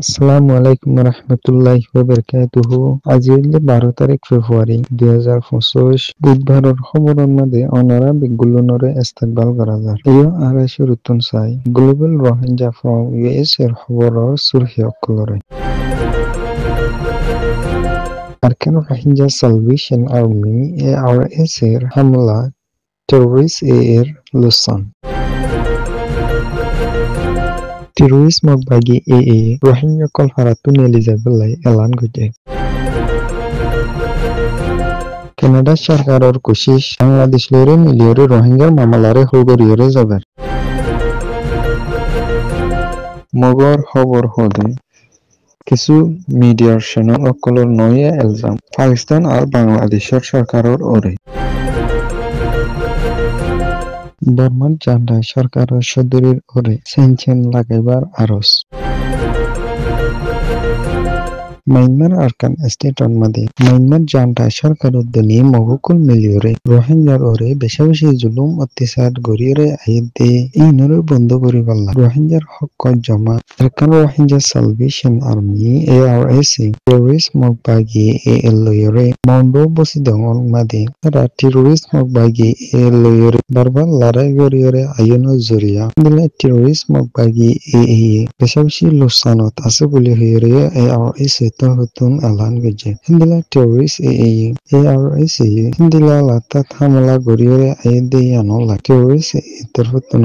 আসসালামু আলাইকুম রহমতুল্লাহি ওয়া বারাকাতুহু। আজি হইলে 12 তারিখ ফেব্রুয়ারি 2025 বুধবারের খবরের মধ্যে অনারা বিগুলনরে ইস্তেকবাল করা যায়। ইয় আড়াইশো রুতুন চাই গ্লোবাল রোহিঙ্গা ফ্রম ইউএস এর খবরের সুরহি অকলরে। Arakan Rohingya salvation army ARS এর হামলা টেররিস্ট এর লুসান। Terorisme bagi AA Rohingya kol haratun Elizabeth elan guje. Canada সরকারের কোশিশ বাংলাদেশ লরে মিলিয়রে রোহিঙ্গার মামলারে হুগরিয়রে যাবার। মগর খবর হদে কিছু মিডিয়ার চ্যানেল অকলর নয়ে এলজাম পাকিস্তান আর বাংলাদেশের সরকারের ওরে। বর্মার জান্ডায় সরকারের সদরের ওরে সেনচেন লাগাইবার আরজ। মায়ানমার আরকান স্টেটর মাঝে মায়ানমার জান্ডায় সরকারের দনি মহুকুল মিলিয়রে রোহিঙ্গার ওরে বেশা বেশি জুলুম অত্যাচার গড়িয়রে আইন দে ইনরে বন্ধ করি পারলা রোহিঙ্গার হক জমা Arakan Rohingya salvation army ARS terrorist মকবাগি এলয়রে মন্ডো বসি দঙ্গল মাঝে তারা টেররিস্ট মকবাগি এলয়রে বারবার লড়াই গড়িয়রে আইনের জরিয়া দিলে টেররিস্ট মকবাগি বেশা বেশি লোকসানত আছে বলে হইরে ARS হতুন এলান গেছে হিন্দিলা টেররিস্ট ARS হিন্দিলা লাতাত হামলা গড়িয়রে আইন দে আনলা টেররিস্ট এর হতুন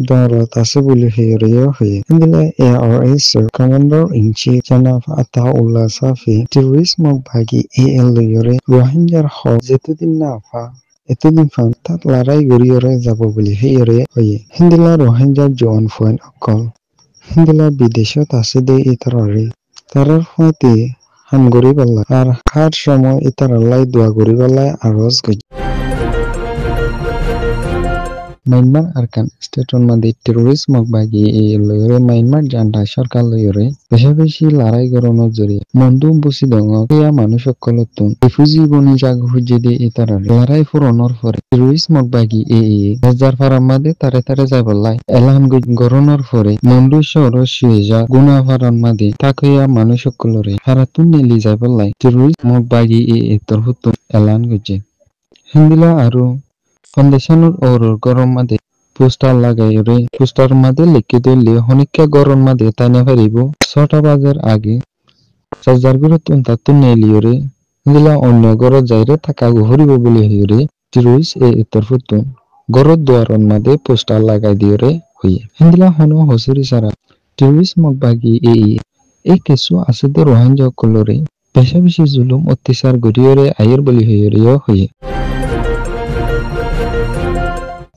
দরত আছে বলে হইরে হয়ে হিন্দিলা ARS কমান্ডার ইন চিফ জনাব আতাউল্লাহ সাফি টেররিস্ট মকবাগি এলয়রে রোহিঙ্গার হক যেতদিন না ফা এতদিন ফান তাত লড়াই গড়িয়রে যাব বলে হইরে হয়ে হিন্দিলা রোহিঙ্গা জওয়ান ফয়েন অকল হিন্দিলা বিদেশত আছে দে ইতরারে তারার হইতে হাম গরি পাল্লা আর হার সময় ইতার আল্লাহ দোয়া গরি পাল্লায় আরজ গই। মায়ানমার আরকান স্টেটর মাঝে টেররিস্ট মকবাগি লয়রে মায়ানমার জান্ডা সরকার লয়রে বেশা বেশি লড়াই গড়ানোর জরিয়ে মন্দু বুসি দঙ মানুষ সকলতুন রিফিউজি বনি জাগ হুজি দিয়ে ইতার লড়াই ফুরনোর পরে টেররিস্ট মকবাগি হাজার ফারাম মাঝে তারে তারে যাই বললাই এলান গড়ানোর পরে মন্দু শহর সুয়েজা গুনা ফারাম মাঝে তাকিয়া মানুষ সকলরে হারাতুন নেলি যাই বললাই টেররিস্ট মকবাগি তোর হুতুন এলান গজে হিন্দিলা আরো ফাউন্ডেশনের ওর গরম মাঝে পোস্টার লাগাই রে পোস্টার মাঝে লিখে দিলে হনিকা গরম মাঝে তাইনা পারিব 6টা বাজার আগে চার্জার গুলো তাতুন নেলিয়রে দিলা অন্য ঘর যাইরে থাকা ঘুরিব বলে হইরে টেররিস্ট এর ফুতুন ঘর দুয়ারন মাঝে পোস্টার লাগাই দিয়রে হইয়ে হিন্দিলা হনো হসুরি সারা টেররিস্ট মকবাগি এই কিছু আছে তো রোহিঙ্গা কলরে বেশা বেশি জুলুম অত্যাচার গড়িয়রে আয়ের বলি হইরে হইয়ে।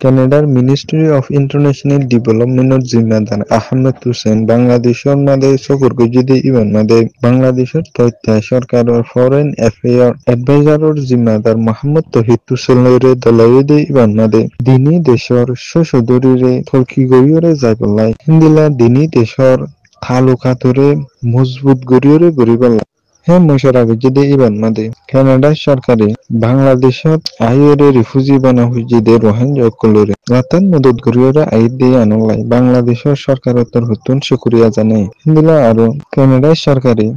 কানাডার মিনিস্ট্রি অফ ইন্টারন্যাশনাল ডেভেলপমেন্টের জিম্মেদার আহমেদ হুসেন বাংলাদেশের মাঝে সফর গজিদে ইভেন মাঝে বাংলাদেশের তথ্য সরকারের ফরেন অ্যাফেয়ার অ্যাডভাইজারের জিম্মেদার মোহাম্মদ তহিদ হুসেনরে দলাইদে ইভেন মাঝে দিনী দেশের সদরিরে থলকি গড়িয়রে যাই বললাই হিন্দিলা দিনী দেশের তালুকাতরে মজবুত গড়িয়রে গড়িবাল্লা হে মশার আগে যদি ইবান মাদে কানাডা সরকারে বাংলাদেশত আইরে রিফিউজি বানা হুজিদে রোহিঙ্গা কলরে রাতান মদত গরিয়রা আই দিয়ে আনলাই বাংলাদেশের সরকারের তর হতুন শুকরিয়া জানাই হিন্দিলা আরো কানাডা সরকারে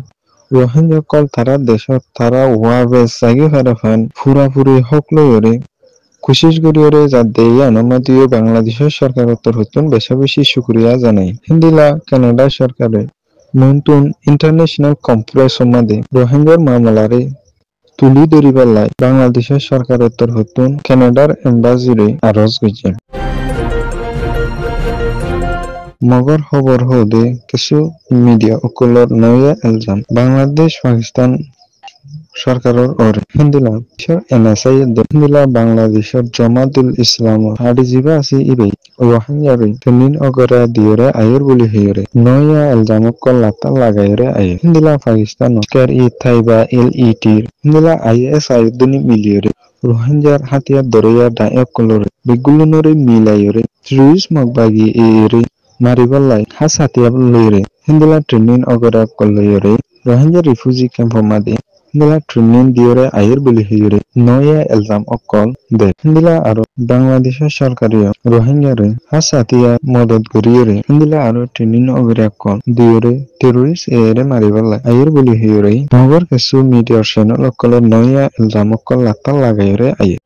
রোহিঙ্গা কল তারা দেশত তারা ওয়াবে সাগি ফারাফান ফুরাফুরি হক লয়রে কোশিশ গরিয়রে যাতে আনামাদিও বাংলাদেশের সরকারের তর হতুন বেশা বেশি শুকরিয়া জানাই হিন্দিলা কানাডা সরকারে নতুন ইন্টারন্যাশনাল কনফারেন্স মাঝে রোহিঙ্গার মামলারে তুলি ধরিবাল্লাই বাংলাদেশের সরকারের তর হতুন কানাডার এম্বাসিরে আরজ গেছে মগর খবর হদে কিছু মিডিয়া অকলর নয়া এলজাম বাংলাদেশ পাকিস্তান সরকারের ওরে হিন্দিলা NSI হিন্দিলা বাংলাদেশের জামাতুল ইসলাম হাড়ি জিবা আছে ইবে রোহিঙ্গারে তিন অগরা দিয়রে আয়ের বলি হইরে নয়া এলজাম কল্লাতা লাগাইরে আয়ে হিন্দিলা পাকিস্তান কের থাইবা LET হিন্দিলা ISI দুনি মিলিয়রে রোহিঙ্গার হাতিয়ার দরিয়া ডায়ক কলরে বিগুলনরে মিলাইরে টেররিস্ট মকবাগি এরে মারিবাল্লাই হাস হাতিয়ার লইরে হিন্দিলা ট্রেনিং অগরা কলইরে রোহিঙ্গা রিফিউজি ক্যাম্প মাদে Hindila training diore ayir boli hiyure noya elzam okol de Hindila aro Bangladesher সরকারিও রোহিঙ্গারে হাসাতিয়া মদত করিয়রে Hindila aro training ogre okol diore terrorist ere maribala ayir boli hiyure নগর কিছু মিডিয়ার channel okole noya elzam okol latta lagayore ayir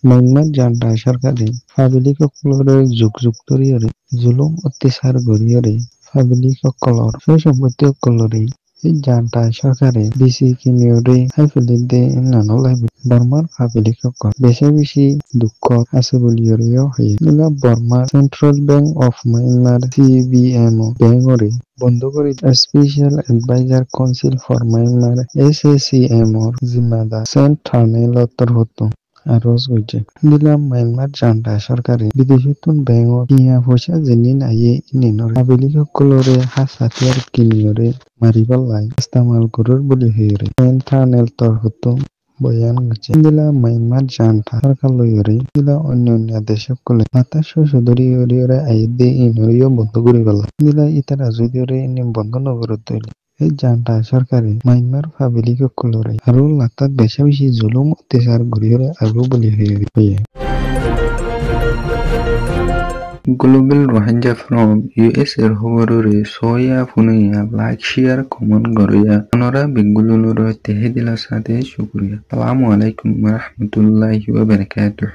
Myanmar janta সরকারি public অকলরে যুগ ধরিয়রে জুলুম অত্যাচার গরিয়রে public অকলর সেই সম্পত্তি অকলরে এই জান্টা সরকারে বিসি কিনিয়রে হাইফিলিদে নানলাই বর্মার পাবলিক অকল বেশি দুঃখ আছে বলিয়রেও হয়ে নিলা Burma central bank of Myanmar সিবিএমও ব্যাংকরে বন্ধ করে special advisor council for Myanmar এসএসিএমওর জিম্মাদার সেন্ট থার্নেলতর হতো আরজ হয়েছে দিলাম মায়ানমার জান্টা সরকারে বিদেশতুন ব্যাংক ইয়া পয়সা জেনিন আইয়ে ইনিনর আবেলি সকলরে হাসাতিয়ার কিনিয়রে মারিবালাই ইস্তেমাল করর বলি হইরে থার্নেল তর হতো বয়ান গেছে দিলা মায়ানমার জান্টা সরকার লইরে দিলা অন্য দেশ সকলে মাতা সদরি হরিয়রে আইয়ে ইনরিও বন্ধ করি গেল দিলা ইতারা যদিওরে ইনি বন্ধ নগরত তৈরি এই জান্টা সরকারে মায়ানমার পাবলিক সকলরে আরো লাতাত বেশি জুলুম অত্যাচার গরিয়রে আগু বলি হয়ে Global Rohingya from US এর খবররে সোয়া ফুনিয়া লাইক শেয়ার কমেন্ট গরিয়া অনরা বিগুলুনর তেহেদিলা সাথে শুকরিয়া আসসালামু আলাইকুম ওয়া রাহমাতুল্লাহি ওয়া বারাকাতুহু